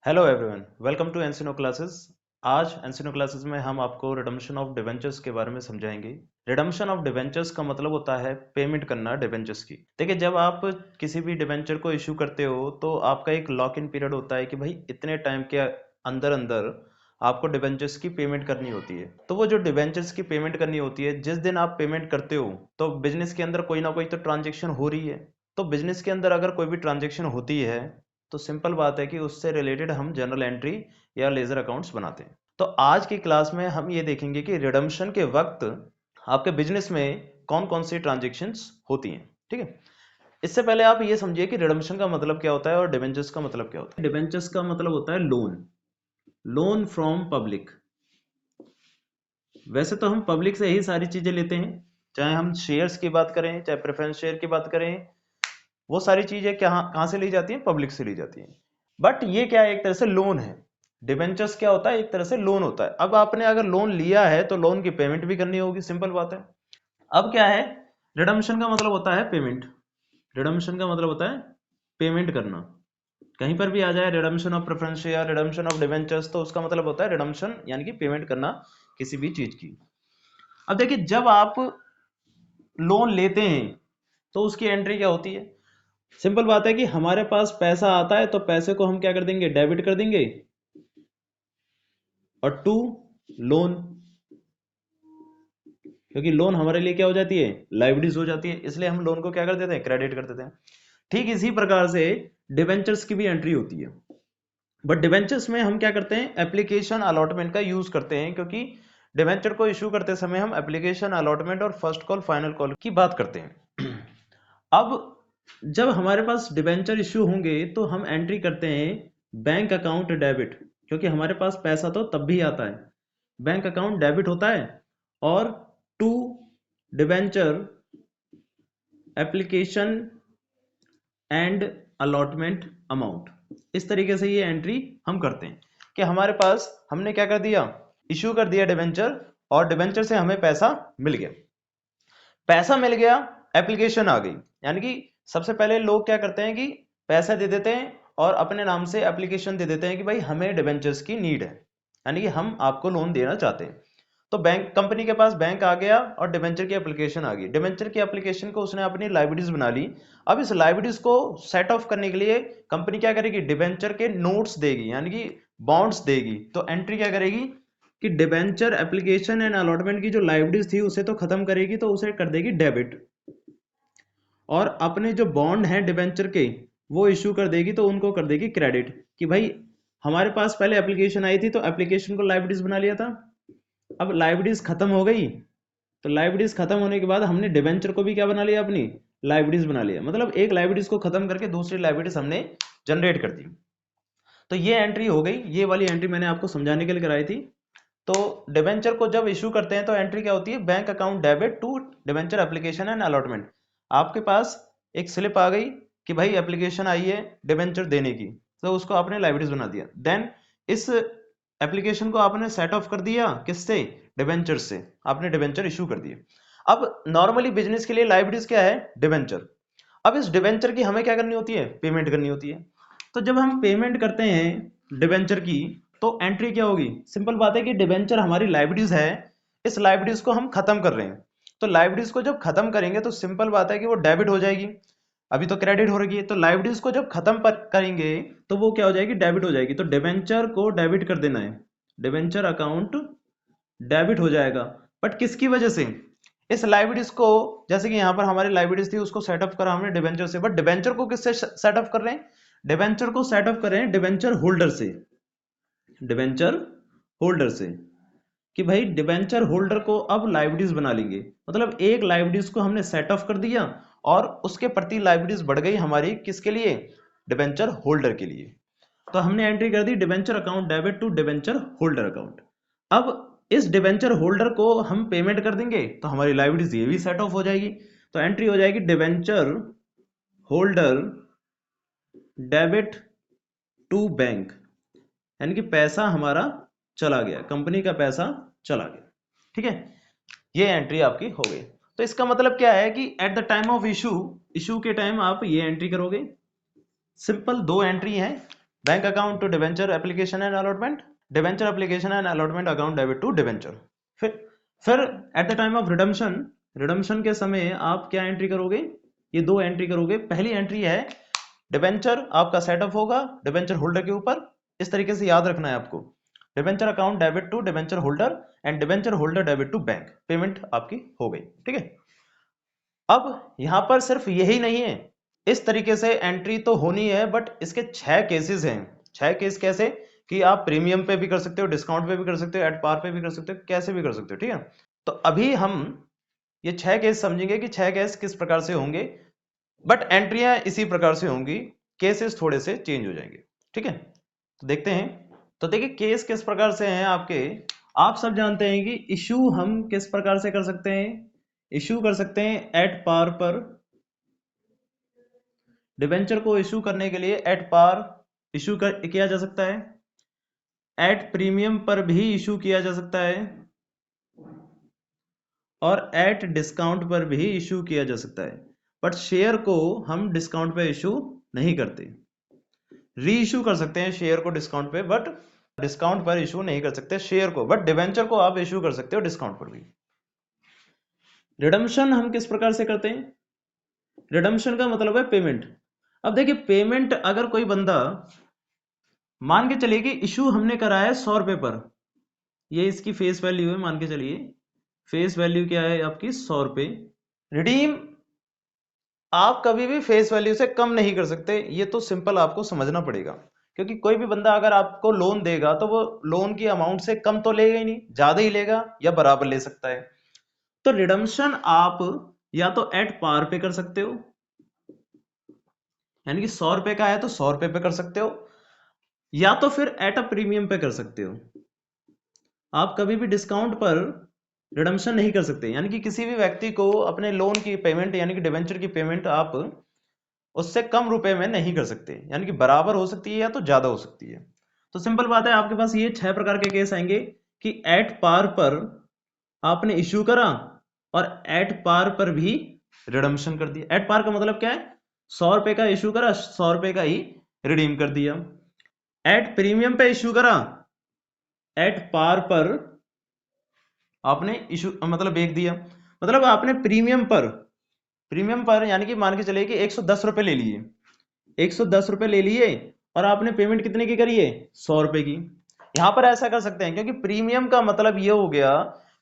Hello everyone, welcome to Encino classes. आज Encino classes में हम आपको रिडम्पशन ऑफ डिवेंचर्स के बारे में समझाएंगे। रिडम्पशन ऑफ डिवेंचर्स का मतलब होता है पेमेंट करना डिवेंचर्स की। देखिए, जब आप किसी भी डिवेंचर को इशू करते हो तो आपका एक लॉक इन पीरियड होता है कि भाई इतने टाइम के अंदर अंदर आपको डिवेंचर्स की पेमेंट करनी होती है। तो वो जो डिवेंचर्स की पेमेंट करनी होती है, जिस दिन आप पेमेंट करते हो तो बिजनेस के अंदर कोई ना कोई तो ट्रांजेक्शन हो रही है। तो बिजनेस के अंदर अगर कोई भी ट्रांजेक्शन होती है तो सिंपल बात है कि उससे रिलेटेड हम जर्नल एंट्री या लेजर अकाउंट्स बनाते हैं। तो आज की क्लास में हम ये देखेंगे कि रिडम्पशन के वक्त आपके बिजनेस में कौन कौन सी ट्रांजेक्शन्स होती हैं। ठीक है, इससे पहले आप ये समझिए कि रिडम्पशन का मतलब क्या होता है और डिबेंचर्स का मतलब क्या होता है। डिबेंचर्स का मतलब होता है लोन, लोन फ्रॉम पब्लिक। वैसे तो हम पब्लिक से ही सारी चीजें लेते हैं, चाहे हम शेयर्स की बात करें, चाहे प्रेफरेंस शेयर की बात करें, वो सारी चीजें कहाँ से ली जाती हैं? पब्लिक से ली जाती हैं। बट ये क्या है? एक तरह से लोन है। डिबेंचर्स क्या होता है? एक तरह से लोन होता है। अब आपने अगर लोन लिया है तो लोन की पेमेंट भी करनी होगी, सिंपल बात है। अब क्या है? रिडम्पशन का मतलब होता है पेमेंट। रिडम्पशन का मतलब होता है पेमेंट करना। कहीं पर भी आ जाए redemption of preference share, redemption of debentures, तो उसका मतलब होता है रिडम्पशन यानी कि पेमेंट करना किसी भी चीज की। अब देखिए, जब आप लोन लेते हैं तो उसकी एंट्री क्या होती है? सिंपल बात है कि हमारे पास पैसा आता है तो पैसे को हम क्या कर देंगे? डेबिट कर देंगे। और टू लोन, क्योंकि लोन हमारे लिए क्या हो जाती है? लाइबिलिटीज हो जाती है, इसलिए हम लोन को क्या कर देते हैं? क्रेडिट कर देते हैं। ठीक इसी प्रकार से डिवेंचर्स की भी एंट्री होती है। बट डिवेंचर्स में हम क्या करते हैं? एप्लीकेशन अलॉटमेंट का यूज करते हैं, क्योंकि डिवेंचर को इशू करते समय हम एप्लीकेशन अलॉटमेंट और फर्स्ट कॉल फाइनल कॉल की बात करते हैं। अब जब हमारे पास डिवेंचर इश्यू होंगे तो हम एंट्री करते हैं बैंक अकाउंट डेबिट, क्योंकि हमारे पास पैसा तो तब भी आता है। बैंक अकाउंट डेबिट होता है और to debenture application and allotment amount. इस तरीके से ये एंट्री हम करते हैं कि हमारे पास हमने क्या कर दिया? इश्यू कर दिया डिवेंचर, और डिवेंचर से हमें पैसा मिल गया। पैसा मिल गया, एप्लीकेशन आ गई। यानी कि सबसे पहले लोग क्या करते हैं कि पैसा दे देते हैं और अपने नाम से एप्लीकेशन दे देते हैं कि भाई हमें डिवेंचर्स की नीड है, यानी कि हम आपको लोन देना चाहते हैं। तो बैंक कंपनी के पास बैंक आ गया और डिवेंचर की एप्लीकेशन आ गई। डिवेंचर की एप्लीकेशन को उसने अपनी लाइबिलिटीज बना ली। अब इस लाइबिलिटीज को सेट ऑफ करने के लिए कंपनी क्या करेगी? डिवेंचर के नोट्स देगी, यानी कि बॉन्ड्स देगी। तो एंट्री क्या करेगी कि डिबेंचर एप्लीकेशन एंड अलॉटमेंट की जो लाइबिलिटीज थी उसे तो खत्म करेगी, तो उसे कर देगी डेबिट। और अपने जो बॉन्ड हैं डिबेंचर के, वो इश्यू कर देगी, तो उनको कर देगी क्रेडिट। कि भाई हमारे पास पहले एप्लीकेशन आई थी तो एप्लीकेशन को लाइबिलिटीज बना लिया था, अब लाइबिलिटीज खत्म हो गई, तो लाइबिलिटीज खत्म होने के बाद हमने डिबेंचर को भी क्या बना लिया? अपनी लाइबिलिटीज बना लिया। मतलब एक लाइबिलिटीज को खत्म करके दूसरी लाइबिलिटीज हमने जनरेट कर दी। तो ये एंट्री हो गई। ये वाली एंट्री मैंने आपको समझाने के लिए कराई थी। तो डिबेंचर को जब इशू करते हैं तो एंट्री क्या होती है? Bank account debit to debenture application and allotment. आपके पास एक स्लिप आ गई कि भाई एप्लीकेशन आई है डिबेंचर देने की, तो उसको आपने लाइबिलिटीज बना दिया। देन इस एप्लीकेशन को आपने सेट ऑफ कर दिया, किससे? डिबेंचर से। आपने डिबेंचर इशू कर दिए। अब नॉर्मली बिजनेस के लिए लाइबिलिटीज क्या है? डिबेंचर। अब इस डिबेंचर की हमें क्या करनी होती है? पेमेंट करनी होती है। तो जब हम पेमेंट करते हैं डिबेंचर की तो एंट्री क्या होगी? सिंपल बात है कि डिबेंचर हमारी लाइबिलिटीज है, इस लाइबिलिटीज को हम खत्म कर रहे हैं। तो लाइबिलिटीज को जब खत्म करेंगे तो सिंपल बात है कि वो डेबिट हो जाएगी। अभी तो क्रेडिट हो रही है, तो लाइबिलिटीज को जब खत्म करेंगे तो वो क्या हो जाएगी? डेबिट हो जाएगी। तो डिबेंचर को डेबिट कर देना है, डिबेंचर अकाउंट डेबिट हो जाएगा। बट किसकी वजह से? इस लाइबिलिटीज को, जैसे कि यहाँ पर हमारी लाइबिलिटीज थी उसको सेटअप करा हमने डिबेंचर से, बट डिबेंचर को किससे सेटअप कर रहे हैं? डिबेंचर को सेटअप कर रहे हैं डिबेंचर होल्डर से। डिबेंचर होल्डर से कि भाई डिबेंचर होल्डर को अब लाइबिलिटीज बना लेंगे। मतलब एक लाइबिलिटीज को हमने सेट ऑफ कर दिया और उसके प्रति लाइबिलिटीज बढ़ गई हमारी, किसके लिए? डिबेंचर होल्डर के लिए। तो हमने एंट्री कर दी debenture account debit to debenture holder account. अब इस डिबेंचर होल्डर को हम पेमेंट कर देंगे तो हमारी लाइबिलिटीज ये भी सेट ऑफ हो जाएगी। तो एंट्री हो जाएगी debenture holder debit to bank, यानी कि पैसा हमारा चला गया, कंपनी का पैसा चला गया। ठीक है, ये एंट्री आपकी हो गई। तो इसका मतलब क्या है कि at the time of issue, issue के टाइम आप ये एंट्री करोगे। सिंपल दो एंट्री है। Bank account to debenture application and allotment, debenture application and allotment account debit to debenture. फिर at the time of redemption, redemption के समय आप क्या एंट्री करोगे? ये दो एंट्री करोगे। पहली एंट्री है डिवेंचर आपका सेटअप होगा डिवेंचर होल्डर के ऊपर, इस तरीके से याद रखना है आपको, debenture account debit to debenture holder and debenture holder debit to bank, payment आपकी हो गई, ठीक है। अब यहां पर सिर्फ यही नहीं है, इस तरीके से एंट्री तो होनी है, बट इसके 6 केसेस हैं। 6 केस कैसे कि आप प्रीमियम पे भी कर सकते हो, डिस्काउंट पे भी कर सकते हो, एट पार पे भी कर सकते हो, कैसे भी कर सकते हो, ठीक है। तो अभी हम ये 6 केस समझेंगे कि 6 केस किस प्रकार से होंगे, बट एंट्रियां इसी प्रकार से होंगी, केसेस थोड़े से चेंज हो जाएंगे, ठीक है। तो देखते हैं। तो देखिए केस किस प्रकार से हैं आपके, आप सब जानते हैं कि इशू हम किस प्रकार से कर सकते हैं, इशू कर सकते हैं एट पार पर, डिबेंचर को इशू करने के लिए एट पार इशू किया जा सकता है, एट प्रीमियम पर भी इशू किया जा सकता है, और एट डिस्काउंट पर भी इशू किया जा सकता है। बट शेयर को हम डिस्काउंट पे इशू नहीं करते, री इशू कर सकते हैं शेयर को डिस्काउंट पे, बट डिस्काउंट पर इशू नहीं कर सकते शेयर को, बट डिबेंचर को आप इशू कर सकते हो डिस्काउंट पर भी। रिडम्पशन हम किस प्रकार से करते हैं? रिडम्पशन का मतलब है पेमेंट। अब देखिए पेमेंट अगर कोई बंदा मान के चलिए कि इशू हमने करा है 100 रुपए पर, ये इसकी फेस वैल्यू है, मान के चलिए फेस वैल्यू क्या है आपकी 100 रुपए। रिडीम आप कभी भी फेस वैल्यू से कम नहीं कर सकते, ये तो सिंपल आपको समझना पड़ेगा, क्योंकि कोई भी बंदा अगर आपको लोन देगा तो वो लोन की अमाउंट से कम तो लेगा ही नहीं, ज्यादा ही लेगा या बराबर ले सकता है। तो रिडम्पशन आप या तो एट पार पे कर सकते हो, यानी कि 100 रुपए का है तो 100 रुपए पे कर सकते हो, या तो फिर एट अ प्रीमियम पे कर सकते हो। आप कभी भी डिस्काउंट पर रिडम्पशन नहीं कर सकते, यानी कि किसी भी व्यक्ति को अपने लोन की पेमेंट यानी कि डिवेंचर की पेमेंट आप उससे कम रुपए में नहीं कर सकते, यानी कि बराबर हो सकती है या तो ज्यादा हो सकती है। तो सिंपल बात है, आपके पास ये 6 प्रकार के केस आएंगे कि एट पार पर आपने इश्यू करा और एट पार पर भी रिडम्पशन कर दिया। एट पार का मतलब क्या है? 100 रुपए का इश्यू करा, 100 रुपए का ही रिडीम कर दिया। एट प्रीमियम पे इश्यू करा, एट पार पर आपने इशू मतलब बेच दिया, मतलब आपने प्रीमियम पर यानी कि मान के चलिए कि 110 रुपए ले लिए, 110 रुपए ले लिए और आपने पेमेंट कितने की करी है? 100 रुपए की। यहां पर ऐसा कर सकते हैं क्योंकि प्रीमियम का मतलब ये हो गया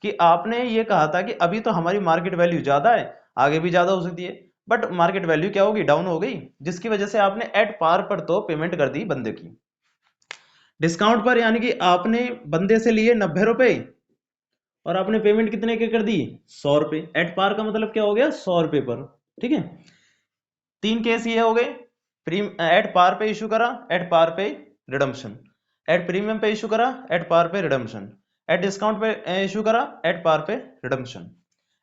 कि आपने ये कहा था कि अभी तो हमारी मार्केट वैल्यू ज्यादा है, आगे भी ज्यादा हो सकती है, बट मार्केट वैल्यू क्या होगी? डाउन हो गई, जिसकी वजह से आपने एट पार पर तो पेमेंट कर दी बंदे की। डिस्काउंट पर यानी कि आपने बंदे से लिए 90 रुपए और आपने पेमेंट कितने के कर दी? 100 रुपए। एट पार का मतलब क्या हो गया? 100 रुपए पर, ठीक है। 3 केस ये हो गए, एट पार पे इशू करा, एट पार पे रिडम्पशन, एट प्रीमियम पे इशू करा, एट पार पे रिडम्पशन, एट डिस्काउंट पे इशू करा, एट पार पे रिडम्पशन।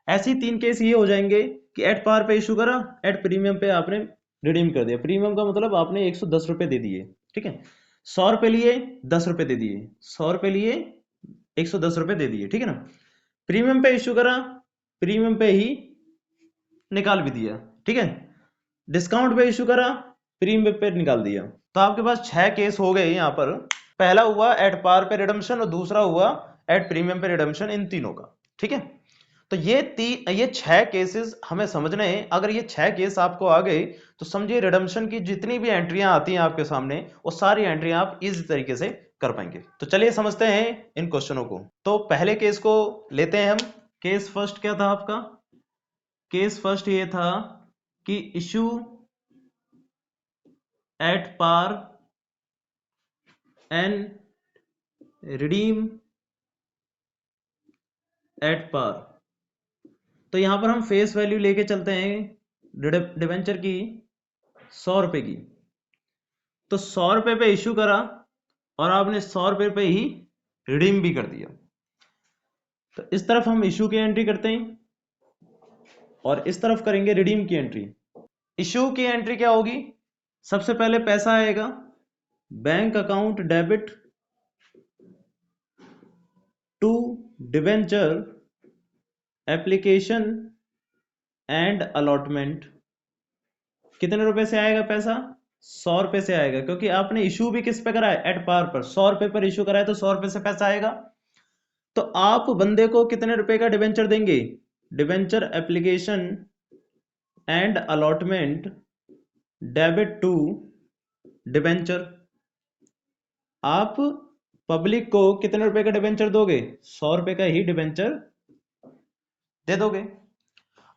ऐसे ही 3 केस ये हो जाएंगे कि एट पार पे इशू करा, एट प्रीमियम पे आपने रिडीम कर दिया। प्रीमियम का मतलब आपने 110 रुपए दे दिए, ठीक है। 100 रुपए लिए 10 रुपए दे दिए, 100 रुपए लिए 110 रुपए दे दिए, ठीक है ना। प्रीमियम पे इशू करा, प्रीमियम पे ही निकाल भी दिया, ठीक है। डिस्काउंट पे इशू करा, प्रीमियम पे निकाल दिया। तो आपके पास 6 केस हो गए यहाँ पर। पहला हुआ एट पार पे रिडम्पशन और दूसरा हुआ एट प्रीमियम पे रिडम्पशन, इन तीनों का, ठीक है। तो ये 6 केसेस हमें समझने हैं। अगर ये 6 केस आपको आ गए तो समझिए रिडम्पशन की जितनी भी एंट्रियां आती हैं आपके सामने, वो सारी एंट्रियां आप इस तरीके से कर पाएंगे। तो चलिए समझते हैं इन क्वेश्चनों को। तो पहले केस को लेते हैं हम। केस फर्स्ट क्या था आपका? केस फर्स्ट ये था कि issue at par and redeem at par. तो यहां पर हम फेस वैल्यू लेके चलते हैं डिवेंचर की 100 रुपए की। तो 100 रुपए पे इशू करा और आपने 100 रुपए पे ही रिडीम भी कर दिया। तो इस तरफ हम इशू की एंट्री करते हैं और इस तरफ करेंगे रिडीम की एंट्री। इशू की एंट्री क्या होगी? सबसे पहले पैसा आएगा, bank account debit to debenture application and allotment. कितने रुपए से आएगा पैसा? 100 रुपये से आएगा, क्योंकि आपने इशू भी किस पे करा है, एट पार पर। 100 रुपये पर इशू करा है तो 100 रुपये से पैसा आएगा। तो आप बंदे को कितने रुपए का डिबेंचर देंगे, debenture application and allotment debit to debenture. आप पब्लिक को कितने रुपए का डिबेंचर दोगे, 100 रुपए का ही डिबेंचर दे दोगे।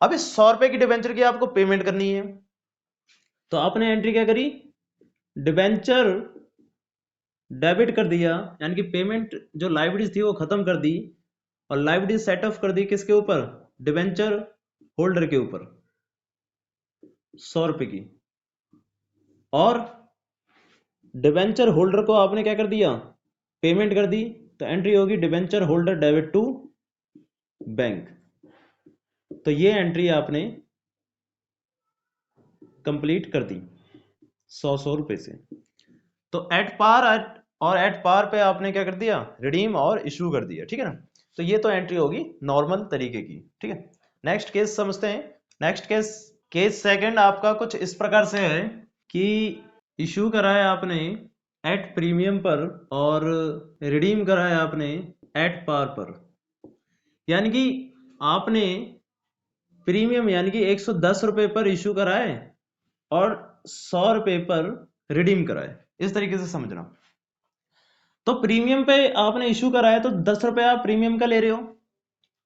अब इस 100 रुपए की डिबेंचर की आपको पेमेंट करनी है, तो आपने एंट्री क्या करी, डिबेंचर डेबिट कर दिया, यानी कि पेमेंट जो लाइबिलिटीज थी वो खत्म कर दी, और लाइबिलिटीज सेट ऑफ कर दी किसके ऊपर, डिबेंचर होल्डर के ऊपर 100 रुपए की। और डिबेंचर होल्डर को आपने क्या कर दिया, पेमेंट कर दी, तो एंट्री होगी debenture holder debit to bank. तो ये एंट्री आपने कंप्लीट कर दी 100 रुपए से। तो एट पार पे आपने क्या कर दिया, रिडीम और इशू कर दिया, ठीक है ना। तो ये तो एंट्री होगी नॉर्मल तरीके की, ठीक है। नेक्स्ट केस समझते हैं। नेक्स्ट केस सेकंड आपका कुछ इस प्रकार से है कि इशू कराया आपने एट प्रीमियम पर और रिडीम कराया आपने एट पार पर। यानी कि आपने प्रीमियम यानी कि 110 रुपये पर इशू कराए और 100 रुपये पर रिडीम कराए, इस तरीके से समझना। तो प्रीमियम पे आपने इशू कराया तो 10 रुपये आप प्रीमियम का ले रहे हो,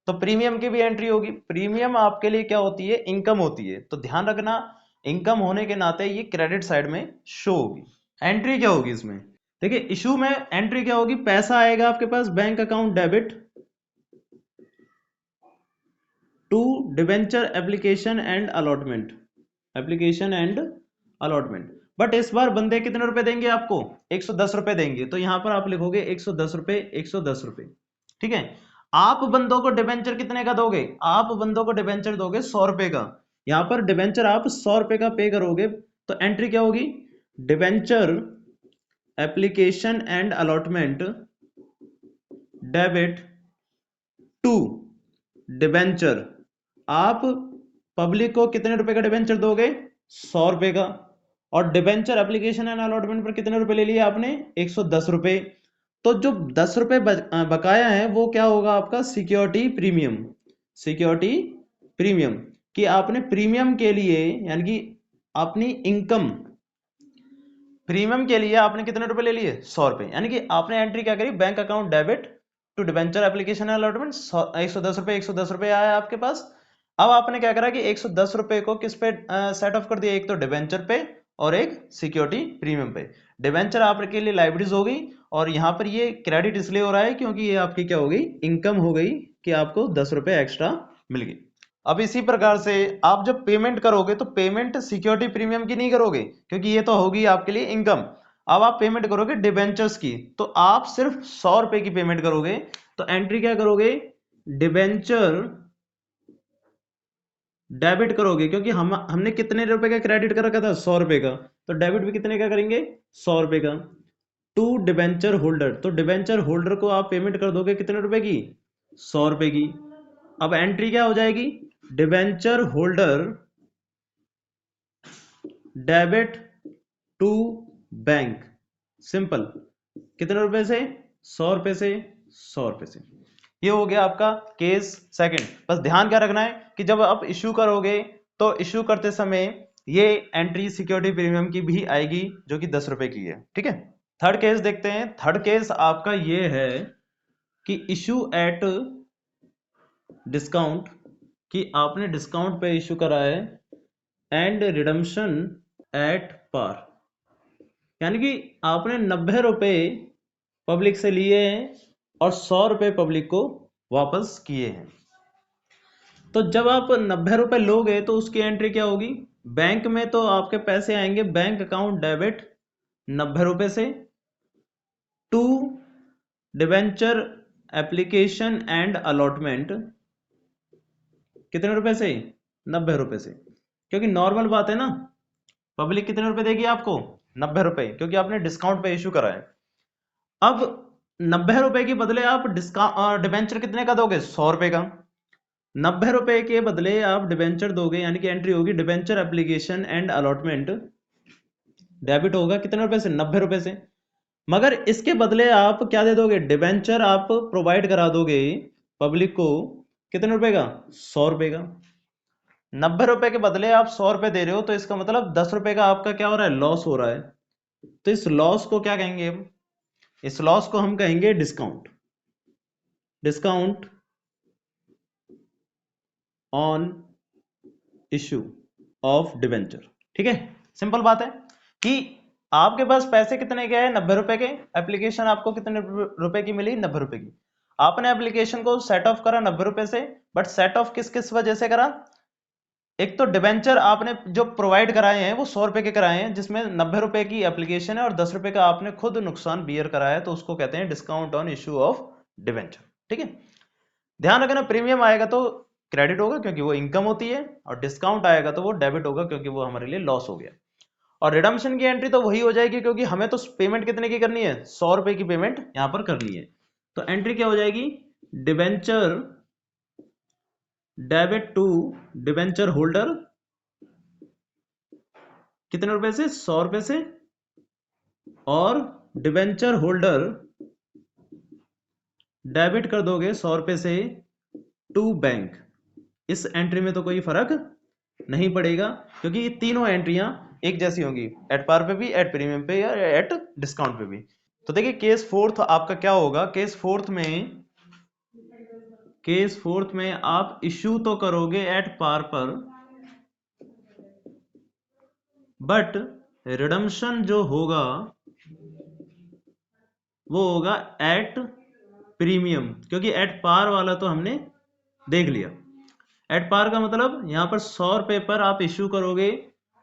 तो प्रीमियम की भी एंट्री होगी। प्रीमियम आपके लिए क्या होती है, इनकम होती है, तो ध्यान रखना इनकम होने के नाते ये क्रेडिट साइड में शो होगी। एंट्री क्या होगी इसमें, देखिए इशू में एंट्री क्या होगी, पैसा आएगा आपके पास bank account debit to debenture application and allotment, but इस बार बंदे कितने रुपए देंगे आपको, 110 रुपए देंगे। तो यहां पर आप लिखोगे 110 रुपए, 110 रुपए, ठीक है। आप बंदों को डिबेंचर कितने का दोगे, आप बंदों को डिबेंचर दोगे 100 रुपए का। यहां पर डिबेंचर आप 100 रुपए का पे करोगे, तो एंट्री क्या होगी, debenture application and allotment debit to debenture. आप पब्लिक को कितने रुपए का डिबेंचर दोगे, 100 रुपए का, और डिबेंचर एप्लीकेशन एंड अलॉटमेंट पर कितने रुपए ले लिए आपने, 110 रुपए। तो जो 10 रुपए बकाया है वो क्या होगा आपका, सिक्योरिटी प्रीमियम। सिक्योरिटी प्रीमियम कि आपने प्रीमियम के लिए यानी कि अपनी इनकम प्रीमियम के लिए आपने कितने रुपए ले लिए, 100 रुपए। यानी कि आपने एंट्री क्या करी, bank account debit to debenture application allotment 110 रुपए, 110 रुपए आया आपके पास। अब आपने क्या करा कि 110 रुपए को किस पे सेट ऑफ कर दिया, एक तो डिबेंचर पे और एक सिक्योरिटी प्रीमियम पे। डिबेंचर आपके लिए लाइबिलिटीज हो गई, और यहाँ पर ये क्रेडिट इसलिए हो रहा है क्योंकि ये आपकी क्या हो गई, इनकम हो गई कि आपको 10 रुपए एक्स्ट्रा मिल गई। अब इसी प्रकार से आप जब पेमेंट करोगे तो पेमेंट सिक्योरिटी प्रीमियम की नहीं करोगे, क्योंकि ये तो होगी आपके लिए इनकम। अब आप पेमेंट करोगे डिबेंचर्स की, तो आप सिर्फ 100 रुपए की पेमेंट करोगे। तो एंट्री क्या करोगे, डिबेंचर डेबिट करोगे, क्योंकि हमने कितने रुपए का क्रेडिट कर रखा था, 100 रुपए का, तो डेबिट भी कितने का करेंगे, 100 रुपए का, टू डिबेंचर होल्डर। तो डिबेंचर होल्डर को आप पेमेंट कर दोगे कितने रुपए की, 100 रुपए की। अब एंट्री क्या हो जाएगी, debenture holder debit to bank, simple, कितने रुपए से, 100 रुपए से, 100 रुपए से। ये हो गया आपका केस सेकंड। बस ध्यान क्या रखना है कि जब आप इश्यू करोगे तो इश्यू करते समय ये एंट्री सिक्योरिटी प्रीमियम की भी आएगी, जो कि 10 रुपए की है, ठीक है। थर्ड केस देखते हैं। थर्ड केस आपका ये है कि इशू एट डिस्काउंट, कि आपने डिस्काउंट पे इशू करा है, एंड रिडम्पशन एट पार, यानी कि आपने 90 रुपए पब्लिक से लिए हैं और 100 रुपए पब्लिक को वापस किए हैं। तो जब आप 90 रुपए लोगे तो उसकी एंट्री क्या होगी, बैंक में तो आपके पैसे आएंगे बैंक अकाउंट डेबिट 90 रुपए से to debenture application and allotment, कितने रुपए से, 90 रुपए से, क्योंकि नॉर्मल बात है ना, पब्लिक कितने रुपए देगी आपको, 90 रुपए, क्योंकि आपने डिस्काउंट पे इशू करा है। अब 90 रुपए के बदले आप डिबेंचर कितने का दोगे, 100 रुपए का। 90 रुपए के बदले आप डिबेंचर दोगे, यानी कि एंट्री होगी debenture application and allotment debit होगा कितने रुपए से, 90 रुपए से। मगर इसके बदले आप क्या दे दोगे, डिबेंचर आप प्रोवाइड करा दोगे पब्लिक को कितने रुपए का, 100 रुपए का। 90 रुपए के बदले आप 100 रुपए दे रहे हो, तो इसका मतलब 10 रुपए का आपका क्या हो रहा है, लॉस हो रहा है। तो इस लॉस को क्या कहेंगे हम, इस लॉस को हम कहेंगे discount, discount on issue of debenture. ठीक है, सिंपल बात है कि आपके पास पैसे कितने के हैं, 90 रुपए के। एप्लीकेशन आपको कितने रुपए की मिली, 90 रुपए की। आपने एप्लीकेशन को सेट ऑफ करा 90 रुपए से, बट सेट ऑफ किस किस वजह से करा, एक तो डिबेंचर आपने जो प्रोवाइड कराए हैं वो 100 रुपए के कराए हैं, जिसमें 90 रुपए की एप्लीकेशन है और 10 रुपए का आपने खुद नुकसान बियर कराया है, तो उसको कहते हैं discount on issue of debenture. ठीक है, ध्यान रखना, प्रीमियम आएगा तो क्रेडिट होगा क्योंकि वो इनकम होती है, और डिस्काउंट आएगा तो वो डेबिट होगा क्योंकि वो हमारे लिए लॉस हो गया। और रिडम्पशन की एंट्री तो वही हो जाएगी क्योंकि हमें तो पेमेंट कितने की करनी है, 100 रुपए की पेमेंट यहां पर करनी है। तो एंट्री क्या हो जाएगी, debenture debit to debenture holder कितने रुपए से, 100 रुपए से, और डिबेंचर होल्डर डेबिट कर दोगे 100 रुपए से टू बैंक। इस एंट्री में तो कोई फर्क नहीं पड़ेगा क्योंकि ये तीनों एंट्रियां एक जैसी होंगी, एट पार पे भी, एट प्रीमियम पे या एट डिस्काउंट पे भी। तो देखिए केस फोर्थ आपका क्या होगा, केस फोर्थ में आप इश्यू तो करोगे एट पार पर, बट रिडम्पशन जो होगा वो होगा एट प्रीमियम, क्योंकि एट पार वाला तो हमने देख लिया। एट पार का मतलब यहां पर 100 रुपए पर आप इश्यू करोगे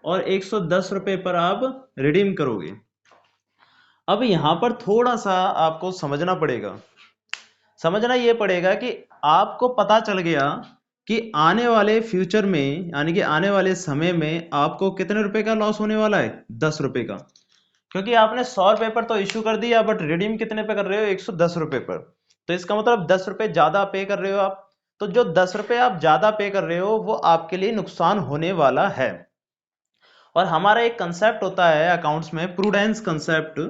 और 110 रुपए पर आप रिडीम करोगे। अब यहां पर थोड़ा सा आपको समझना पड़ेगा, समझना यह पड़ेगा कि आपको पता चल गया कि आने वाले फ्यूचर में, यानी कि आने वाले समय में आपको कितने रुपए का लॉस होने वाला है, 10 रुपए का। क्योंकि आपने 100 रुपए पर तो इश्यू कर दिया, बट रिडीम कितने पे कर रहे हो, 110 रुपए पर। तो इसका मतलब 10 रुपए ज्यादा पे कर रहे हो आप। तो जो 10 रुपए आप ज्यादा पे कर रहे हो वो आपके लिए नुकसान होने वाला है। और हमारा एक कंसेप्ट होता है अकाउंट्स में, प्रूडेंस कंसेप्ट।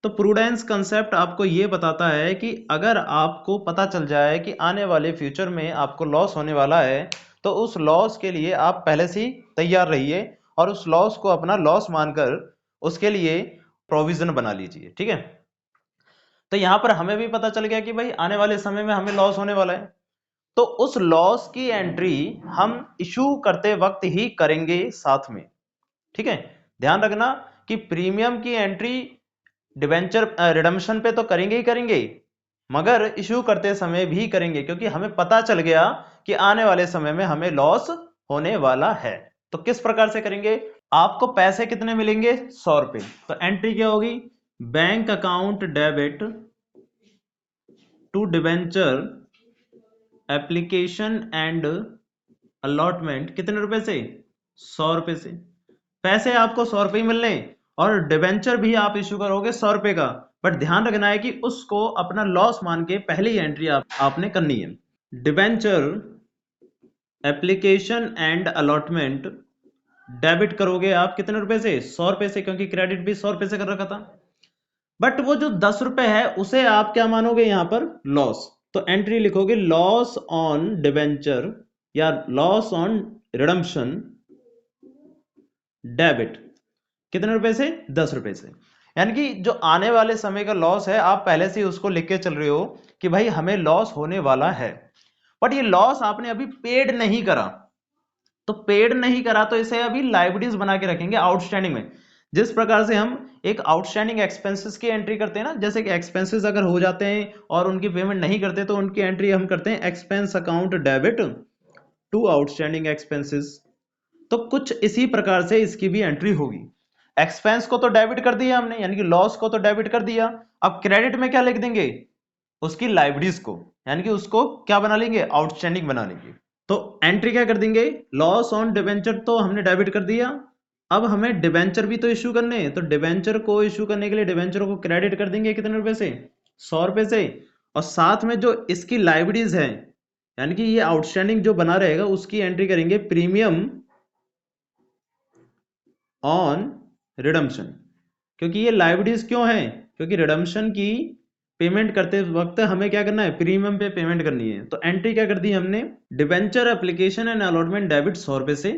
तो प्रूडेंस कंसेप्ट आपको ये बताता है कि अगर आपको पता चल जाए कि आने वाले फ्यूचर में आपको लॉस होने वाला है, तो उस लॉस के लिए आप पहले से ही तैयार रहिए और उस लॉस को अपना लॉस मानकर उसके लिए प्रोविजन बना लीजिए। ठीक है, तो यहां पर हमें भी पता चल गया कि भाई आने वाले समय में हमें लॉस होने वाला है, तो उस लॉस की एंट्री हम इशू करते वक्त ही करेंगे साथ में। ठीक है, ध्यान रखना कि प्रीमियम की एंट्री डिबेंचर रिडम्पशन पे तो करेंगे ही करेंगे, मगर इशू करते समय भी करेंगे, क्योंकि हमें पता चल गया कि आने वाले समय में हमें लॉस होने वाला है। तो किस प्रकार से करेंगे, आपको पैसे कितने मिलेंगे, 100 रुपए। तो एंट्री क्या होगी, bank account debit to debenture application and allotment कितने रुपए से, 100 रुपए से। पैसे आपको 100 रुपए ही मिलने और डिबेंचर भी आप इश्यू करोगे 100 रुपए का, बट ध्यान रखना है कि उसको अपना लॉस मान के पहली एंट्री आपने करनी है। Debenture application and allotment debit करोगे आप कितने रुपए से, 100 रुपए से, क्योंकि क्रेडिट भी 100 रुपए से कर रखा था। बट वो जो 10 रुपए है उसे आप क्या मानोगे यहां पर, लॉस। तो एंट्री लिखोगे लॉस ऑन डिबेंचर या लॉस ऑन रिडम्पशन डेबिट कितने रुपए से, 10 रुपए से। यानी कि जो आने वाले समय का लॉस है आप पहले से उसको लिख के चल रहे हो कि भाई हमें लॉस होने वाला है, बट ये लॉस आपने अभी पेड नहीं करा। तो पेड नहीं करा तो इसे अभी लाइबिलिटीज बना के रखेंगे आउटस्टैंडिंग में। जिस प्रकार से हम एक आउटस्टैंडिंग एक्सपेंसेस की एंट्री करते हैं ना, जैसे कि एक्सपेंसेस अगर हो जाते हैं और उनकी पेमेंट नहीं करते तो उनकी एंट्री हम करते हैं expense account debit to outstanding expenses. तो कुछ इसी प्रकार से इसकी भी एंट्री होगी। एक्सपेंस को तो डेबिट कर दिया हमने, यानी कि लॉस को तो डेबिट कर दिया। अब क्रेडिट में क्या लिख देंगे, उसकी लाइबिलिटीज को, यानी कि उसको क्या बना लेंगे, आउटस्टैंडिंग बना लेंगे। तो एंट्री क्या कर देंगे, लॉस ऑन डिबेंचर तो हमने डेबिट कर दिया, अब हमें डिबेंचर भी तो इश्यू करने हैं, तो डिबेंचर को इश्यू करने के लिए डिबेंचर को क्रेडिट कर देंगे कितने रुपए से, 100 रुपए से। और साथ में जो इसकी लाइबिलिटीज है, यानी कि ये आउटस्टैंडिंग जो बना रहेगा उसकी एंट्री करेंगे प्रीमियम ऑन रिडम्पशन। क्योंकि ये लायबिलिटीज क्यों है, क्योंकि रिडम्पशन की पेमेंट करते वक्त हमें क्या करना है, प्रीमियम पे पेमेंट करनी है। तो एंट्री क्या कर दी हमने, debenture application and allotment debit 100 रुपए से,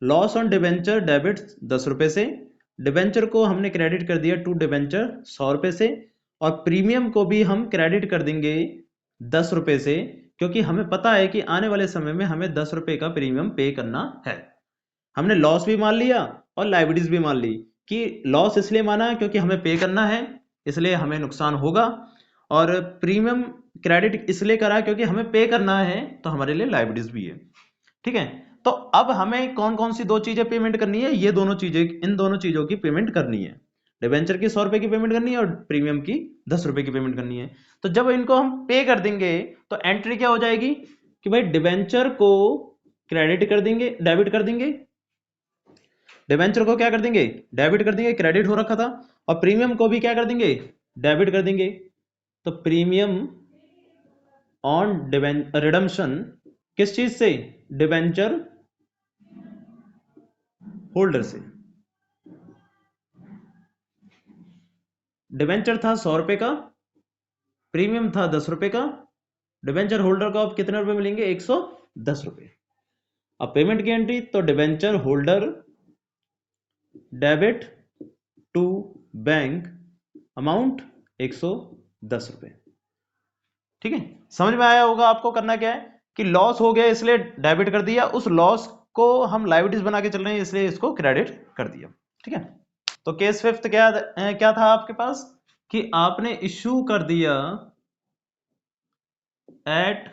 लॉस ऑन डिबेंचर डेबिट 10 रुपए से, डिबेंचर को हमने क्रेडिट कर दिया टू डिबेंचर 100 रुपए से, और प्रीमियम को भी हम क्रेडिट कर देंगे 10 रुपए से, क्योंकि हमें पता है कि आने वाले समय में हमें 10 रुपए का प्रीमियम पे करना है। हमने लॉस भी मान लिया और लायबिलिटीज भी मान ली, कि लॉस इसलिए माना क्योंकि हमें पे करना है इसलिए हमें नुकसान होगा, और प्रीमियम क्रेडिट इसलिए करा क्योंकि हमें पे करना है तो हमारे लिए लायबिलिटीज भी है। ठीक है, तो अब हमें कौन कौन सी दो चीजें पेमेंट करनी है, ये दोनों चीजें, इन दोनों चीजों की पेमेंट करनी है। डिबेंचर की 100 रुपए की पेमेंट करनी है और प्रीमियम की 10 रुपए की पेमेंट करनी है। तो जब इनको हम पे कर देंगे तो एंट्री क्या हो जाएगी कि भाई डिबेंचर को क्रेडिट कर देंगे, डेबिट कर देंगे, डिबेंचर को क्या कर देंगे, डेबिट कर देंगे, क्रेडिट हो रखा था, और प्रीमियम को भी क्या कर देंगे, डेबिट कर देंगे। तो प्रीमियम ऑन रिडम्पशन किस चीज से, डिबेंचर होल्डर से। डिबेंचर था 100 रुपए का, प्रीमियम था 10 रुपए का, डिबेंचर होल्डर को अब कितने रुपए मिलेंगे, 110 रुपए। अब पेमेंट की एंट्री, तो debenture holder debit to bank amount 110 रुपए। ठीक है, समझ में आया होगा आपको करना क्या है, कि लॉस हो गया इसलिए डेबिट कर दिया, उस लॉस को हम लायबिलिटीज बना के चल रहे हैं इसलिए इसको क्रेडिट कर दिया। ठीक है, तो केस फिफ्थ क्या था आपके पास, कि आपने इश्यू कर दिया एट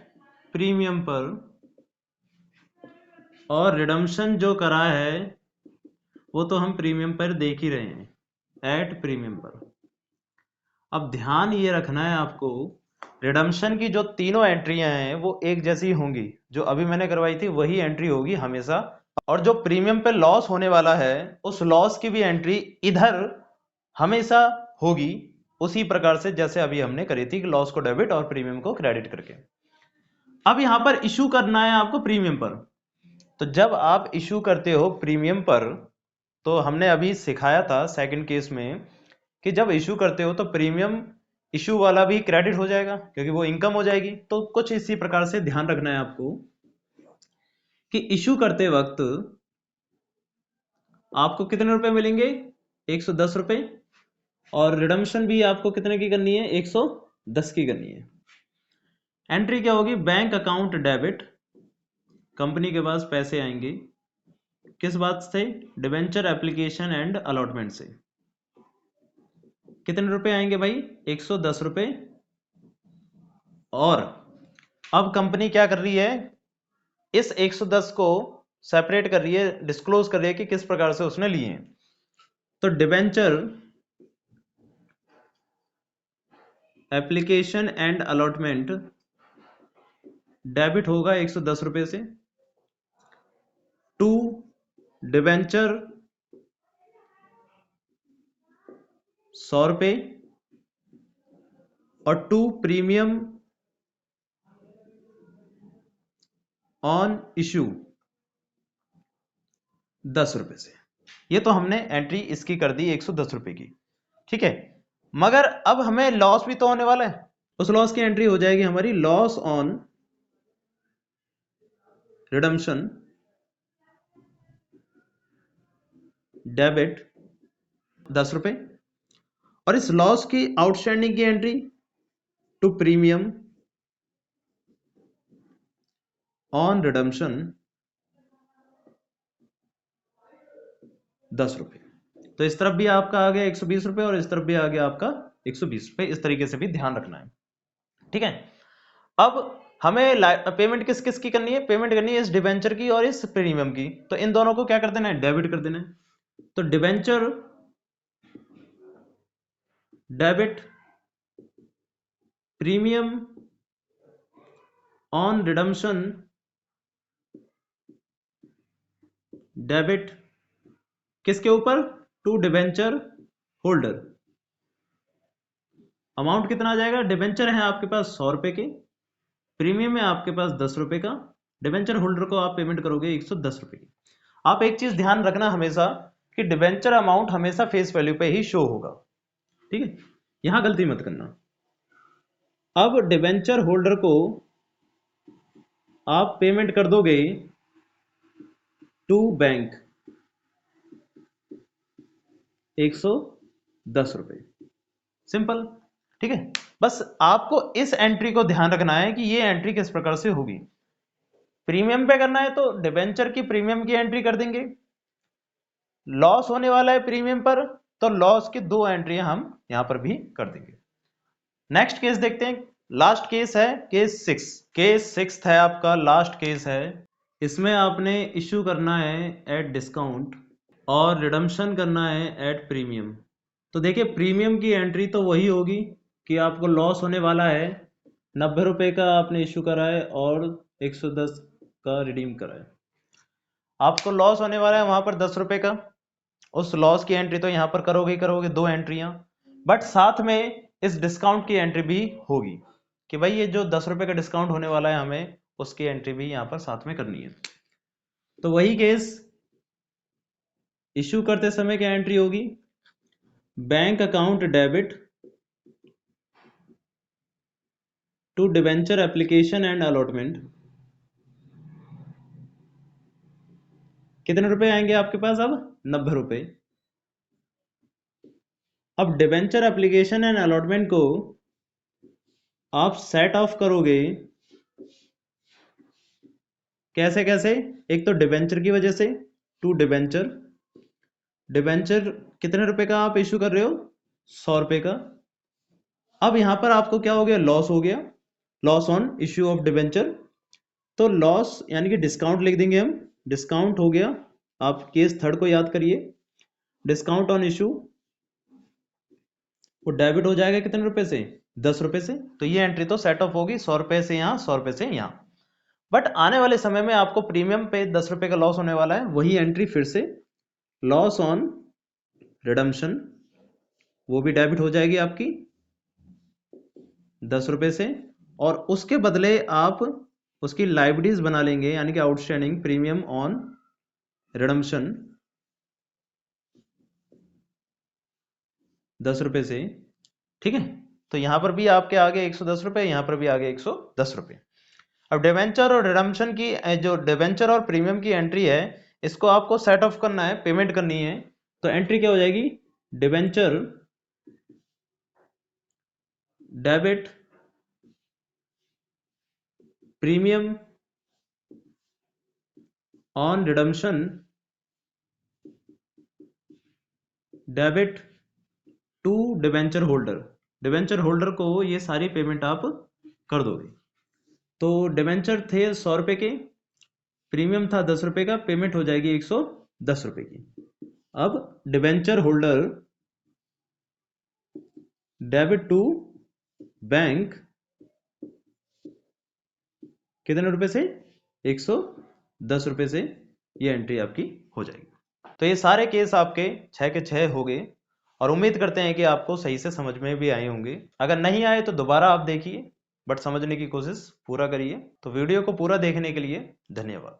प्रीमियम पर और रिडम्पशन जो करा है वो तो हम प्रीमियम पर देख ही रहे हैं, एट प्रीमियम पर। अब ध्यान ये रखना है आपको, रिडम्पशन की जो तीनों एंट्रियां हैं वो एक जैसी होंगी, जो अभी मैंने करवाई थी वही एंट्री होगी हमेशा, और जो प्रीमियम पे लॉस होने वाला है उस लॉस की भी एंट्री इधर हमेशा होगी, उसी प्रकार से जैसे अभी हमने करी थी कि लॉस को डेबिट और प्रीमियम को क्रेडिट करके। अब यहां पर इशू करना है आपको प्रीमियम पर, तो जब आप इशू करते हो प्रीमियम पर, तो हमने अभी सिखाया था सेकंड केस में कि जब इशू करते हो तो प्रीमियम इशू वाला भी क्रेडिट हो जाएगा क्योंकि वो इनकम हो जाएगी। तो कुछ इसी प्रकार से ध्यान रखना है आपको कि इशू करते वक्त आपको कितने रुपए मिलेंगे, 110 रुपए, और रिडम्पशन भी आपको कितने की करनी है, 110 की करनी है। एंट्री क्या होगी, बैंक अकाउंट डेबिट, कंपनी के पास पैसे आएंगे किस बात से, डिबेंचर एप्लीकेशन एंड अलॉटमेंट से। कितने रुपए आएंगे भाई, 110 रुपए। और अब कंपनी क्या कर रही है, इस 110 को सेपरेट कर रही है, डिस्क्लोज कर रही है कि किस प्रकार से उसने लिए हैं। तो debenture application and allotment debit होगा 110 रुपए से, टू डिबेंचर 100 रुपए, और टू प्रीमियम ऑन इश्यू 10 रुपए से। ये तो हमने एंट्री इसकी कर दी 110 रुपए की। ठीक है, मगर अब हमें लॉस भी तो होने वाला है, उस लॉस की एंट्री हो जाएगी हमारी लॉस ऑन रिडम्पशन डेबिट 10 रुपए, और इस लॉस की आउटस्टैंडिंग की entry to premium on redemption 10 रुपए। तो इस तरफ भी आपका आ गया 120 रुपए और इस तरफ भी आ गया आपका 120 रुपए। इस तरीके से भी ध्यान रखना है। ठीक है, अब हमें पेमेंट किस किस की करनी है, पेमेंट करनी है इस डिबेंचर की और इस प्रीमियम की। तो इन दोनों को क्या कर देना है, डेबिट कर देना है। तो debenture debit premium on redemption debit किसके ऊपर, टू डिबेंचर होल्डर। अमाउंट कितना आ जाएगा, डिबेंचर है आपके पास 100 रुपए के, प्रीमियम है आपके पास 10 रुपए का, डिबेंचर होल्डर को आप पेमेंट करोगे 110 रुपए की। आप एक चीज ध्यान रखना हमेशा कि डिबेंचर अमाउंट हमेशा फेस वैल्यू पे ही शो होगा, ठीक है, यहां गलती मत करना। अब डिबेंचर होल्डर को आप पेमेंट कर दोगे टू बैंक 110 रुपए, सिंपल, ठीक है। बस आपको इस एंट्री को ध्यान रखना है कि ये एंट्री किस प्रकार से होगी। प्रीमियम पे करना है तो डिबेंचर की प्रीमियम की एंट्री कर देंगे, लॉस होने वाला है प्रीमियम पर तो लॉस की 2 एंट्रियां हम यहां पर भी कर देंगे। नेक्स्ट केस देखते हैं, लास्ट केस है केस 6। केस 6 है आपका, लास्ट केस है। इसमें आपने इश्यू करना है एट डिस्काउंट और रिडम्पशन करना है एट प्रीमियम। तो देखिए प्रीमियम की एंट्री तो वही होगी कि आपको लॉस होने वाला है, 90 रुपये का आपने इशू करा है और 110 का रिडीम करा है। आपको लॉस होने वाला है वहां पर 10 रुपये का, उस लॉस की एंट्री तो यहां पर करोगे 2 एंट्रियां, बट साथ में इस डिस्काउंट की एंट्री भी होगी कि भाई ये जो 10 रुपये का डिस्काउंट होने वाला है हमें उसकी एंट्री भी यहां पर साथ में करनी है। तो वही केस इश्यू करते समय क्या एंट्री होगी, bank account debit to debenture application and allotment. कितने रुपए आएंगे आपके पास अब, 90 रुपए। अब डिबेंचर एप्लीकेशन एंड अलॉटमेंट को आप सेट ऑफ करोगे कैसे कैसे, एक तो डिबेंचर की वजह से, टू डिबेंचर, डिबेंचर कितने रुपए का आप इशू कर रहे हो, 100 रुपए का। अब यहां पर आपको क्या हो गया, लॉस हो गया, loss on issue of debenture. तो लॉस यानी कि डिस्काउंट लिख देंगे हम, डिस्काउंट हो गया। आप केस 3 को याद करिए, डिस्काउंट ऑन इशू, वो डेबिट हो जाएगा कितने रुपए से, 10 रुपए से। तो ये एंट्री तो सेट ऑफ होगी 100 रुपए से यहाँ, 100 रुपए से यहाँ। बट आने वाले समय में आपको प्रीमियम पे 10 रुपए का लॉस होने वाला है, वही एंट्री फिर से लॉस ऑन रिडम्पशन, वो भी डेबिट हो जाएगी आपकी 10 रुपए से, और उसके बदले आप उसकी लाइबिलिटीज बना लेंगे यानी कि आउटस्टैंडिंग प्रीमियम ऑन रिडम्पशन 10 रुपए से, ठीक है। तो यहां पर भी आपके आगे 110 रुपए, यहां पर भी आगे 110 रुपए। अब डिबेंचर और रिडम्पशन की जो डिबेंचर और प्रीमियम की एंट्री है इसको आपको सेट ऑफ करना है, पेमेंट करनी है। तो एंट्री क्या हो जाएगी, debenture debit premium on redemption debit to debenture holder. Debenture holder को ये सारी पेमेंट आप कर दोगे। तो डिबेंचर थे 100 रुपए के, प्रीमियम था 10 रुपए का, पेमेंट हो जाएगी 110 रुपए की। अब debenture holder debit to bank कितने रुपए से, 110 रुपए से, ये एंट्री आपकी हो जाएगी। तो ये सारे केस आपके 6 के 6 हो गए और उम्मीद करते हैं कि आपको सही से समझ में भी आए होंगे। अगर नहीं आए तो दोबारा आप देखिए, बट समझने की कोशिश पूरा करिए। तो वीडियो को पूरा देखने के लिए धन्यवाद।